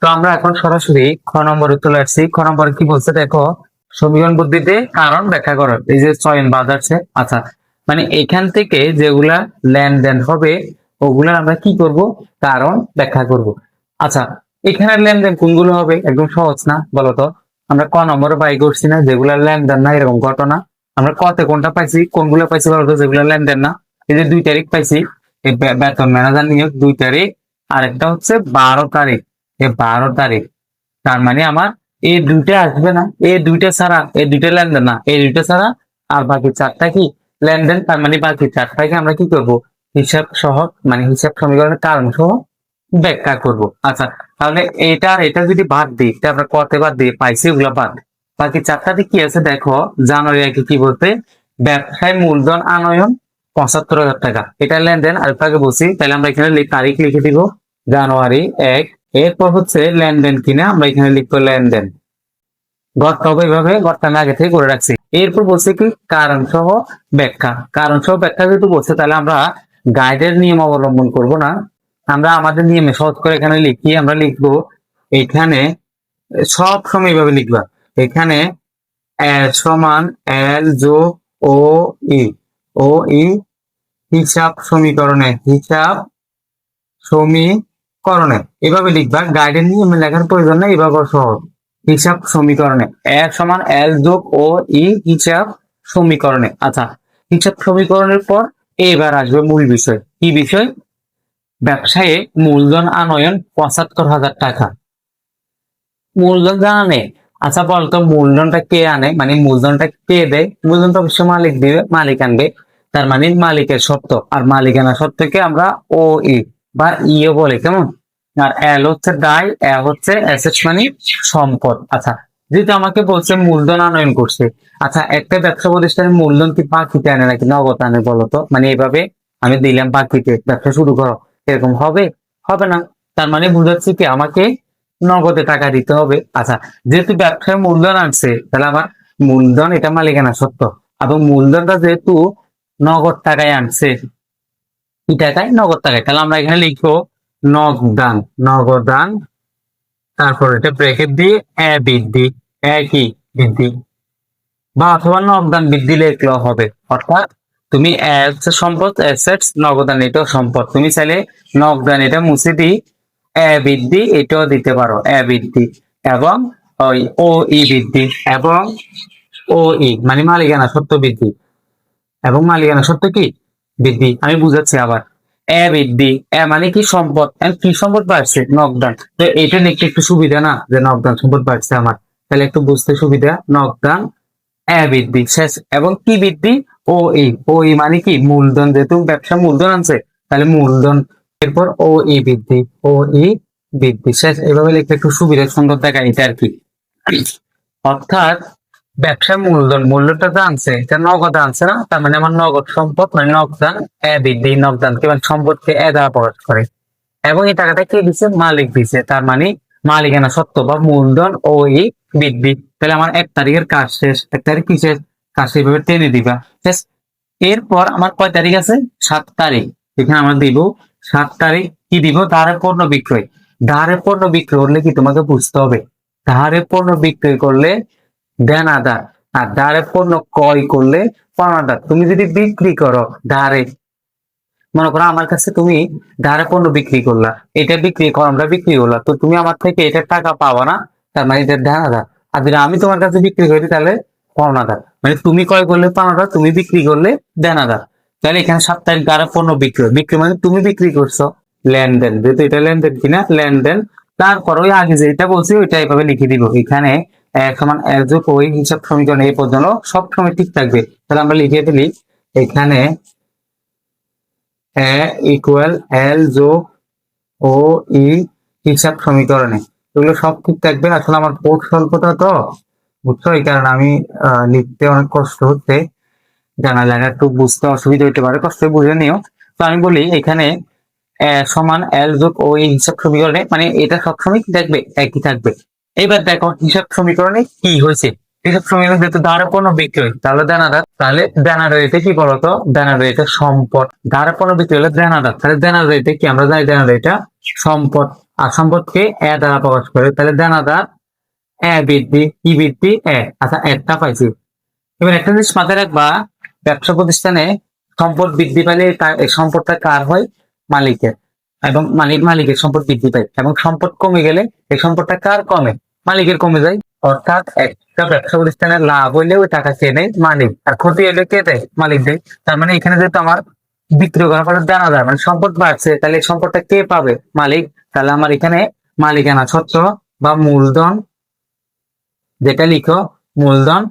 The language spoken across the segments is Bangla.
তো আমরা এখন সরাসরি খ নম্বরে চলে আসছি। খ নম্বরে কি বলছে দেখো, সমীকরণ পদ্ধতিতে কারণ ব্যাখ্যা করো। এই যে চয়ন বাদ আছে, আচ্ছা, মানে এখান থেকে যেগুলা লেনদেন হবে ওগুলা আমরা কি করব, কারণ ব্যাখ্যা করব। আচ্ছা, এখানে লেনদেন কোনগুলো হবে একদম সহজ না বলতো? আমরা ক নম্বরে বাই করছি না, যেগুলা লেনদেন না এরকম ঘটনা। আমরা কতে কোনটা পাইছি, কোনগুলো পাইছি বলতো, যেগুলা লেনদেন না। এই যে 2 তারিখ পাইছি, এই বেতন ম্যানেজার নিয়োগ 2 তারিখ, আরেকটা হচ্ছে 12 তারিখ। 12 তারিখ, তার মানে আমার এই দুইটা আসবে না, এই দুইটা ছাড়া, এই দুইটা লেনদেন না, এই দুইটা ছাড়া আর বাকি চারটা কি লেনদেন। তার মানে বাকি চারটাকে আমরা কি করব, হিসাব সহ, মানে হিসাব সমীকরণের কারণ সহ ব্যাখ্যা করব। আচ্ছা, তাহলে এটা আর এটা যদি বাদ দিই, এটা আমরা কতে বাদ দিয়ে পাইছি ওগুলা বাদ, বাকি চারটাতে কি আছে দেখো। জানুয়ারি আগে কি বলতে, ব্যবসায় মূলধন আনয়ন 75,000 টাকা, এটা লেনদেন। আর আগে বলছি, তাহলে আমরা এখানে তারিখ লিখে দিব জানুয়ারি 1। এরপর হচ্ছে লেনদেন কিনা, আমরা এখানে লিখবো লেনদেন। গড়টা হবে এইভাবে, গড়টা আমি আগে থেকে করে রাখছি। এরপর বলছে কি কারণ সহ ব্যাখ্যা। কারণ সহ ব্যাখ্যা যেহেতু বলছে, তাহলে আমরা গাইডের নিয়ম অবলম্বন করব না, আমরা আমাদের নিয়মে সহজ করে এখানে লিখি। আমরা লিখবো এখানে সব সময় এইভাবে লিখবা, এখানে সমান এল যোগ ও ই, ও ই হিসাব সমীকরণে, হিসাব সমীকরণে এভাবে লিখবা। গাইডের নিয়মে লেখার প্রয়োজন নেই, এভাবে সহজ। হিসাব সমীকরণে এর সমান এল যোগ ও ই হিসাব সমীকরণে। আচ্ছা, হিসাব সমীকরণের পর এবার আসবে মূল বিষয়। কি বিষয়? ব্যবসায়ে মূলধন আনয়ন 75,000 টাকা। মূলধন জানা নেই। আচ্ছা বলতো, মূলধনটা কে আনে, মানে মূলধনটা কে দেয়? মূলধনটা অবশ্যই মালিক দিবে, মালিক আনবে। তার মানে মালিকের সত্ত্ব, আর মালিকানা সত্ত্বকে আমরা ও ই বা ইও বলে, কেমন? আর এল হচ্ছে দায়, এ হচ্ছে অ্যাসেট মানে সম্পদ। আচ্ছা, যেহেতু আমাকে বলছে মূলধন আনয়ন করছে, আচ্ছা একটা ব্যবসা প্রতিষ্ঠানের মূলধন কি বাকিতে আনে নাকি নগদ আনে বলতো? মানে এইভাবে আমি দিলাম বাকিতে, ব্যবসা শুরু করো, এরকম হবে? হবে না। তার মানে বুঝাচ্ছে কি আমাকে নগদে টাকা দিতে হবে। আচ্ছা, যেহেতু ব্যবসায় মূলধন আনছে, তাহলে আমার মূলধন এটা মালিকানা সত্ত্ব, এবং মূলধনটা যেহেতু নগদ টাকায় আনছে, কি টাকায়? নগদ টাকায়, তাহলে আমরা এখানে লিখবো নগদান, নগদান। তারপর এটা ব্রেকেট দিয়ে এ বৃদ্ধি, একই বৃদ্ধি, বা অথবা নগদান বৃদ্ধি লিখলেও হবে। অর্থাৎ তুমি সম্পদ অ্যাসেটস, নগদান এটাও সম্পদ, তুমি চাইলে নগদান এটা মুছে দিই, এ বৃদ্ধি এটাও দিতে পারো, এ বৃদ্ধি, এবং ওই ও ই বৃদ্ধি, এবং ও ই মানে মালিকানা সত্ত্ব বৃদ্ধি, এবং মালিকানা সত্ত্ব কি বৃদ্ধি। আমি বুঝাচ্ছি আবার, এ বৃদ্ধি, এ মানে কি সম্পদ, কি সম্পদ বাড়ছে? নগদান। তো এটা দেখতে একটু সুবিধা না, যে নগদান সম্পদ বাড়ছে আমার, তাহলে একটু বুঝতে সুবিধা। নগদান এ বৃদ্ধি শেষ, এবং কি বৃদ্ধি? ও ই, ও ই মানে কি মূলধন, যেহেতু ব্যবসা মূলধন আনছে, তাহলে মূলধন। এরপর ও ই বৃদ্ধি, ও ই বৃদ্ধি শেষ। এভাবে লিখতে একটু সুবিধা, সুন্দর দেখায় এটা আর কি। অর্থাৎ ব্যবসা মূলধন, মূল্যটা তো আনছে, এটা নগদ আনছে না, তার মানে আমার নগদ সম্পদ মানে নগদান এ বৃদ্ধি, নগদানকে মানে সম্পদকে এ দ্বারা প্রকাশ করে। এবং এই টাকাটা কে দিচ্ছে? মালিক দিচ্ছে, তার মানে মালিকানা সত্ত্ব বা মূলধন ও ই বৃদ্ধি। তাহলে আমার 1 তারিখের কাজ শেষ। 1 তারিখ কি শেষ? কাজ এইভাবে টেনে দিবা শেষ। এরপর আমার কয় তারিখ আছে? 7 তারিখ। এখানে আমরা দিব 7 তারিখ। কি দিব? ধারে পণ্য বিক্রয়। ধারে পণ্য বিক্রয় করলে কি তোমাকে বুঝতে হবে, ধারে পণ্য বিক্রয় করলে দেনাদার, আর ধারে পণ্য ক্রয় করলে পাওনাদার। তুমি যদি বিক্রি করো ধারে, মনে করো আমার কাছে তুমি ধারে পণ্য বিক্রি করলা, এটা বিক্রি করো, আমরা বিক্রি করলাম, তো তুমি আমার থেকে এটা টাকা পাবা না, তার মানে এটা দেনাদার। আর যদি আমি তোমার কাছে বিক্রি করি, তাহলে পাওনাদার। মানে তুমি ক্রয় করলে পাওনাদার, তুমি বিক্রি করলে দেনাদার। তাহলে এখানে 7 তারিখ ধারে পণ্য বিক্রি, বিক্রি মানে তুমি বিক্রি করছো, লেনদেন। যেহেতু এটা লেনদেন কিনা, লেনদেন। তারপর ওই আগে যেটা বলছি ওইটা এইভাবে লিখে দিব এখানে, এক সমান এক যোগ ওই হিসাব সমীকরণ এই পর্যন্ত সব সময় ঠিক থাকবে। তাহলে আমরা লিখে ফেলি এখানে এ ইকুয়াল এল যোগ ও ই হিসাব সমীকরণে, এগুলো সব ঠিক থাকবে। আসলে আমার কোড স্বল্পতা তো, বুঝছো, এই কারণে আমি লিখতে অনেক কষ্ট হচ্ছে, জানা লেখা একটু বুঝতে অসুবিধা হতে পারে, কষ্ট বুঝে নিও। তো আমি বলি এখানে সমান এল যোগ ও ই হিসাব সমীকরণে, মানে এটা সবসময় কি থাকবে? একই থাকবে। এবার দেখো হিসাব সমীকরণে কি হয়েছে। হিসাব সমীকরণ যেহেতু ধারে পণ্য বিক্রি হয়, তাহলে দেনাদার, তাহলে দেনাদার এটা কি বলতো? দেনাদার এটা সম্পদ। ধারে পণ্য বিক্রি হলে দেনাদার, তাহলে দেনাদার এটা কি? আমরা জানি দেনাদার এটা সম্পদ। আর সম্পদকে এ দ্বারা প্রকাশ করে, তাহলে দানাদার এ বৃদ্ধি, কি বৃদ্ধি? এ। আচ্ছা, একটা পাইছি। এবার একটা জিনিস মাথায় রাখবা, ব্যবসা প্রতিষ্ঠানে সম্পদ বৃদ্ধি পেলে এই সম্পদটা কার হয়? মালিকের। এবং মালিকের সম্পদ বৃদ্ধি পায়, এবং সম্পদ কমে গেলে এই সম্পদটা কার কমে? মালিকের কমে যায়। অর্থাৎ একটা ব্যবসা প্রতিষ্ঠানের লাভ হইলে ওই টাকা কে নেয়? মালিক। আর ক্ষতি হলে কে দেয়? মালিক দেয়। তার মানে এখানে যেহেতু আমার বিক্রি করার ফলে দানাদার মানে সম্পদ বাড়ছে, তাহলে এই সম্পদটা কে পাবে? মালিক। তাহলে আমার এখানে মালিকানা সত্ত্ব বা মূলধন যেটা লিখো, মূলধন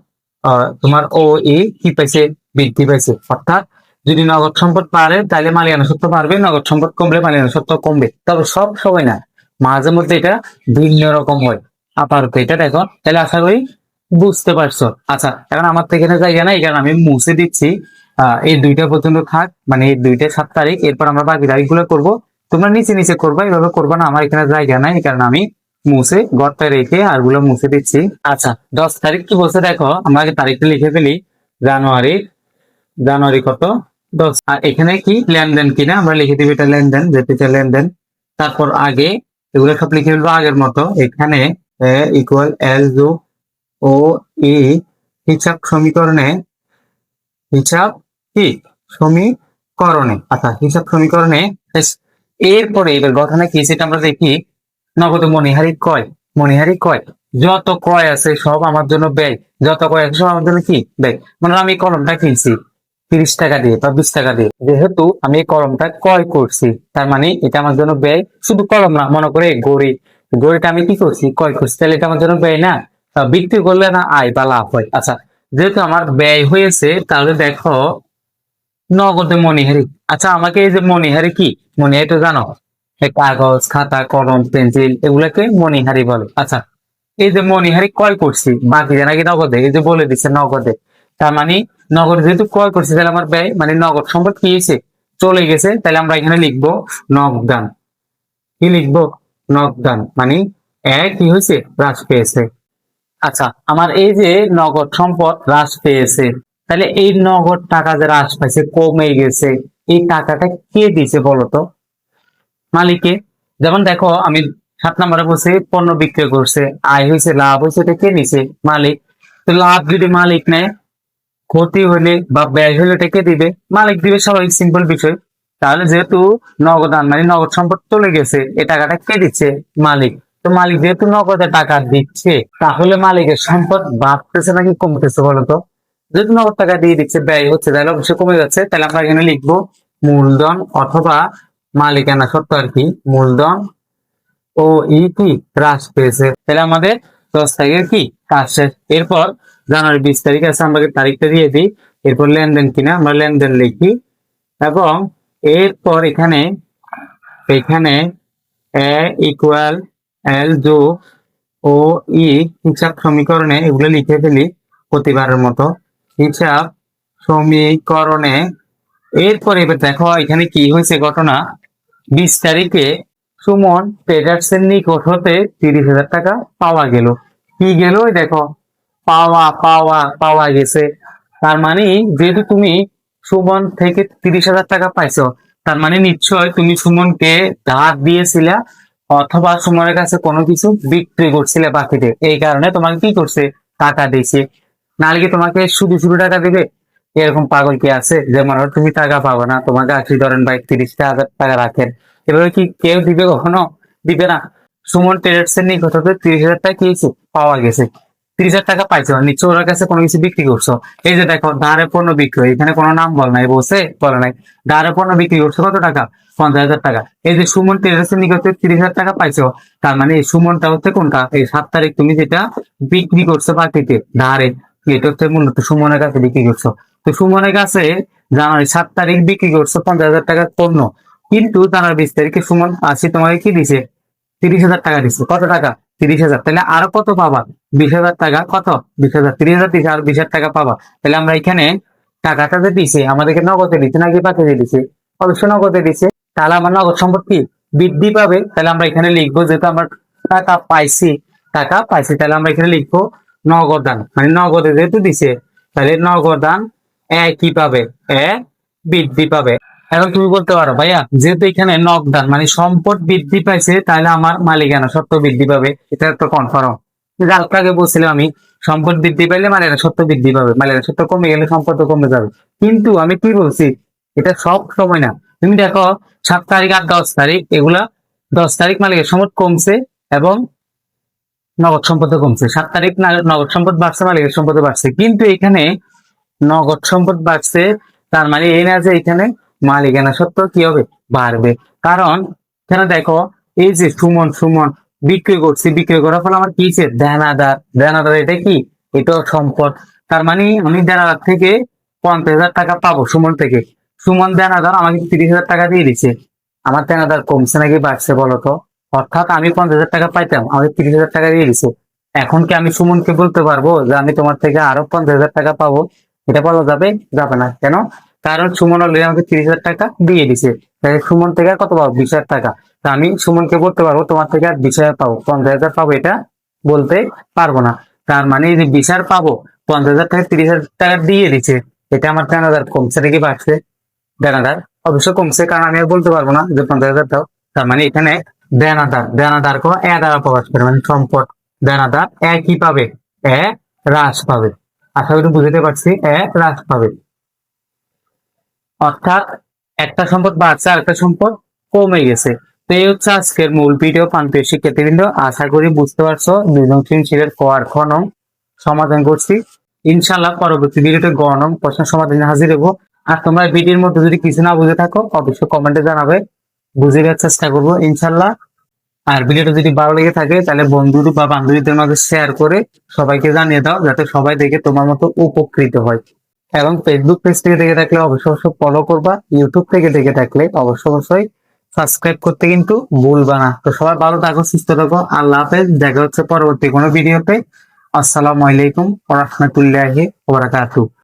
তোমার ও কি পাইছে? বৃদ্ধি পাইছে। অর্থাৎ যদি নগদ সম্পদ বাড়ে তাহলে মালিকানা সত্ত্ব বাড়বে, নগদ সম্পদ কমলে মালিকানা সত্ত্ব কমবে। তবে সব সময় না, মাঝে মধ্যে এটা ভিন্ন রকম হয়। আপাতত এটা দেখো, তাহলে আশা করি বুঝতে পারছো। আচ্ছা, এখন আমার তো এখানে জায়গা নাই, কারণ আমি মুছে দিচ্ছি। এই দুইটা পর্যন্ত থাক, মানে এই দুইটা 7 তারিখ, এরপর আমরা বাকি তারিখগুলো করবো। তোমরা নিচে নিচে করবা, এইভাবে করবা না। আমার এখানে জায়গা নাই, এই কারণে আমি মুছে ঘরটা রেখে আর গুলো মুছে দিচ্ছি। আচ্ছা, 10 তারিখ কি বলছে দেখো, আমরা আগে তারিখটা লিখে ফেলি। জানুয়ারি, জানুয়ারি কত? 10। আর এখানে কি লেনদেন কিনা আমরা লিখে দিবি, এটা লেনদেন, যেটা লেনদেন। তারপর আগে এগুলো সব লিখে ফেলবো আগের মতো। এখানে ইকুয়াল এল যোগ ও ই, হিসাব সমীকরণে, হিসাব কি সমীকরণে, আচ্ছা হিসাব সমীকরণে। এরপরে এবার ঘটনা কি সেটা আমরা দেখি। নগদে মণিহারি কয়, মণিহারি কয়, যত ক্রয় আছে সব আমার জন্য ব্যয়, যত ক্রয় আছে সব আমার জন্য কি? ব্যয়। মানে আমি এই কলমটা কিনছি 30 টাকা দিয়ে বা 20 টাকা দিয়ে, যেহেতু আমি এই কলমটা ক্রয় করছি, তার মানে এটা আমার জন্য ব্যয়। শুধু কলম না, মনে করে ঘড়ি, ঘড়িটা আমি কি করছি? ক্রয় করছি, তাহলে এটা আমার জন্য ব্যয় না? বিক্রি করলে না আয় বা লাভ হয়। আচ্ছা, যেহেতু আমার ব্যয় হয়েছে, তাহলে দেখো নগদে মণিহারি। আচ্ছা, আমাকে এই যে মণিহারি কি? মণিহারি তো জানো, এই কাগজ, খাতা, কলম, পেন্সিল, এগুলাকে মণিহারি বলে। আচ্ছা, এই যে মণিহারি ক্রয় করছি, বাকি নাকি নগদে, এই যে বলে দিচ্ছে নগদে। তার মানে নগদ যেহেতু ক্রয় করছি, তাহলে আমার ব্যয় মানে নগদ সম্পদ কি হয়েছে? চলে গেছে। তাহলে আমরা এখানে লিখবো নগদান। কি লিখবো? নগদান। মানে কি হয়েছে? হ্রাস পেয়েছে। আচ্ছা, আমার এই যে নগদ সম্পদ হ্রাস পেয়েছে, তাহলে এই নগদ টাকা যে হ্রাস পাইছে, কমে গেছে, এই টাকাটা কে দিছে বলতো? মালিকে। যেমন দেখো, আমি 7 নম্বরে বলছি পণ্য বিক্রি করছে, আয় হয়েছে, লাভ হয়েছে, এটা কে নিছে? মালিক। তো লাভ যদি মালিক নেয়, ক্ষতি হলে বা ব্যয় হলে এটা কে দিবে? মালিক দিবে, স্বাভাবিক সিম্পল বিষয়। তাহলে যেহেতু নগদান মানে নগদ সম্পদ চলে গেছে, এই টাকাটা কে দিচ্ছে? মালিক। তো মালিক যেহেতু নগদে টাকা দিচ্ছে, তাহলে মালিকের সম্পদ বাড়তেছে নাকি কমতেছে বলতো? যেহেতু নগদ টাকা দিয়ে দিচ্ছে, ব্যয় হচ্ছে, তাহলে অবশ্যই কমে যাচ্ছে। তাহলে আমরা এখানে লিখবো মূলধন অথবা মালিকানা সত্ত্ব আর কি, মূলধন ও কি হ্রাস পেয়েছে। তাহলে আমাদের 10 তারিখের কি কাজ শেষ। এরপর জানুয়ারি 20 তারিখ আছে, আমরা তারিখটা দিয়ে দিই। এরপর লেনদেন কিনা আমরা লেনদেন লিখি, এবং এরপর এখানে এখানে এ ইকুয়াল এল যোগ ও ই, হিসাব সমীকরণে এগুলো লিখে ফেলি প্রতিবারের মতো। হিসাব সমীকরণে এরপরে এবার দেখো এখানে কি হয়েছে ঘটনা। 20 তারিখে সুমন ট্রেডার্সের নিকট হতে 30,000 টাকা পাওয়া গেল। কি গেল? দেখো, পাওয়া পাওয়া পাওয়া গেছে। তার মানে যেহেতু তুমি সুমন থেকে 30,000 টাকা পাইছো, তার মানে নিশ্চয় তুমি সুমনকে ধার দিয়েছিলে, অথবা সুমনের কাছে কোনো কিছু বিক্রি করছিলে বাকিতে, এই কারণে তোমাকে কি করছে? টাকা দিয়েছে। নাহলে কি তোমাকে শুধু শুধু টাকা দিবে? এরকম পাগল কি আছে যে মনে হয় তুমি টাকা পাবে না, তোমাকে আশি ধরেন বা 30,000 টাকা রাখেন, এভাবে কি কেউ দিবে? কখনো দিবে না। সুমন ট্রেডার্স এর নিকট হতে 30,000 টাকা কি হয়েছে? পাওয়া গেছে। 30,000 টাকা পাইছো, নিশ্চয় ওর কাছে কোনো কিছু বিক্রি করছো। এই যে দেখো, ধারে পণ্য বিক্রয়, এখানে কোনো নাম বল নাই, বলছে বলে নাই। ধারে পণ্য বিক্রি করছো কত টাকা? 50,000 টাকা। এই যে সুমন ট্রেডার্স এর নিকট 30,000 টাকা পাইছো, তার মানে এই সুমনটা হচ্ছে কোনটা? এই 7 তারিখ তুমি যেটা বিক্রি করছো বাকিতে ধারে, এটা হচ্ছে মূলত সুমনের কাছে বিক্রি করছো। তো সুমনের কাছে জানুয়ারি 7 তারিখ বিক্রি করছো 50,000 টাকার পণ্য, কিন্তু জানুয়ারি 20 তারিখে সুমন আসি তোমাকে কি দিছে? 30,000 টাকা দিচ্ছে। কত টাকা? 30,000। তাহলে আরো কত পাবা? 20,000 টাকা। কত? 20,000। 30,000 দিচ্ছে, আর 20,000 টাকা পাবা। তাহলে আমরা এখানে টাকাটা যে দিছে আমাদেরকে নগদে দিচ্ছে নাকি পাঠিয়ে দিচ্ছে? অবশ্যই নগদে দিচ্ছে। তাহলে আমার নগদ সম্পত্তি বৃদ্ধি পাবে। তাহলে আমরা এখানে লিখবো, যেহেতু আমরা টাকা পাইছি, টাকা পাইছি, তাহলে আমরা এখানে লিখবো নগদান। মানে নগদে যেহেতু দিছে, তাহলে নগদান কি পাবে? বৃদ্ধি পাবে। এখন তুমি বলতে পারো ভাইয়া যেহেতু এখানে নকদান মানে সম্পদ বৃদ্ধি পাইছে তাহলে আমার মালিকানা সত্ত্ব বৃদ্ধি পাবে, এটা তো কনফার্ম। একটু আগে বলছিলাম আমি, সম্পদ বৃদ্ধি পাইলে মালিকানা সত্ত্ব বৃদ্ধি পাবে, মালিকানা সত্ত্ব কমে গেলে সম্পদ কমে যাবে। কিন্তু আমি কি বলছি, এটা সব সময় না। তুমি দেখো 7 তারিখ আর 10 তারিখ এগুলা, 10 তারিখ মালিকের সম্পদ কমছে এবং নগদ সম্পদ কমছে, 7 তারিখ নগদ সম্পদ বাড়ছে মালিকের সম্পদ বাড়ছে। কিন্তু এখানে নগদ সম্পদ বাড়ছে, তার মানে এই না যে এখানে মালিকানা সত্ত্ব কি হবে, বাড়বে। কারণ এখানে দেখো, এই যে সুমন সুমন বিক্রি করছি, বিক্রি করার ফলে আমার কি হচ্ছে, দেনাদার। দেনাদার এটা কি, এটাও সম্পদ। তার মানে আমি দেনাদার থেকে 50,000 টাকা পাবো সুমন থেকে। সুমন দেনাদার আমাকে 30,000 টাকা দিয়ে দিচ্ছে। আমার দেনাদার কমছে নাকি বাড়ছে বলো তো? অর্থাৎ আমি 50,000 টাকা পাইতাম, আমাকে 30,000 টাকা দিয়ে দিচ্ছে। এখন কি আমি সুমনকে বলতে পারবো যে আমি তোমার থেকে আরো 50,000 টাকা পাবো? এটা বলা যাবে? যাবে না। কেন? কারণ সুমন অলরেডি আমাকে 30,000 টাকা দিয়ে দিছে। তাহলে সুমন থেকে আর কত পাবো, 20,000 টাকা। তা আমি সুমনকে বলতে পারবো তোমার থেকে আর 20,000 পাবো, 50,000 পাবো? এটা বলতে পারবো না। তার মানে এই যে 20,000 পাবো, 50,000 টাকা 30,000 টাকা দিয়ে দিছে, এটা আমার দেনাদার কমছে নাকি বাড়ছে? দেনাদার অবশ্য কমছে, কারণ আমি আর বলতে পারবো না যে 50,000 দাও। তার মানে এখানে দেনাদার, দেনাদার কো এ দ্বারা প্রকাশ করে, মানে সম্পদ। দেনাদার এ কি পাবে, এ হ্রাস পাবে। আশা করি বুঝতে পারছি, এ হ্রাস পাবে। অর্থাৎ একটা সম্পদ বাড়ছে আর একটা সম্পদ কমে গেছে। তো এই হচ্ছে আজকের মূল ভিডিও। প্রান্তীয় শিক্ষার্থীবৃন্দ, আশা করি বুঝতে পারছো। 2 নং সৃজনশীলের ক আর খ নং সমাধান করছি। ইনশাল্লাহ পরবর্তী ভিডিওতে গ নং প্রশ্ন সমাধানে হাজির হবো। আর তোমরা ভিডিওর মধ্যে যদি কিছু না বুঝে থাকো অবশ্যই কমেন্টে জানাবে, বুঝে দেওয়ার চেষ্টা করবো ইনশাল্লাহ। আর ভিডিওটা যদি ভালো লেগে থাকে তাহলে বন্ধু বা বান্ধবীদের মাঝে শেয়ার করে সবাইকে জানিয়ে দাও, যাতে সবাই দেখে তোমার মতো উপকৃত হয়। এবং ফেসবুক পেজ থেকে দেখে থাকলে অবশ্যই অবশ্যই ফলো করবা, ইউটিউব থেকে দেখে থাকলে অবশ্যই অবশ্যই সাবস্ক্রাইব করতে কিন্তু ভুলবা না। তো সবাই ভালো থাকো, সুস্থ থাকো, আল্লাহ হাফেজ। দেখা হচ্ছে পরবর্তী কোনো ভিডিওতে। আসসালামু আলাইকুম ওয়া রাহমাতুল্লাহি ওয়া বারাকাতুহু।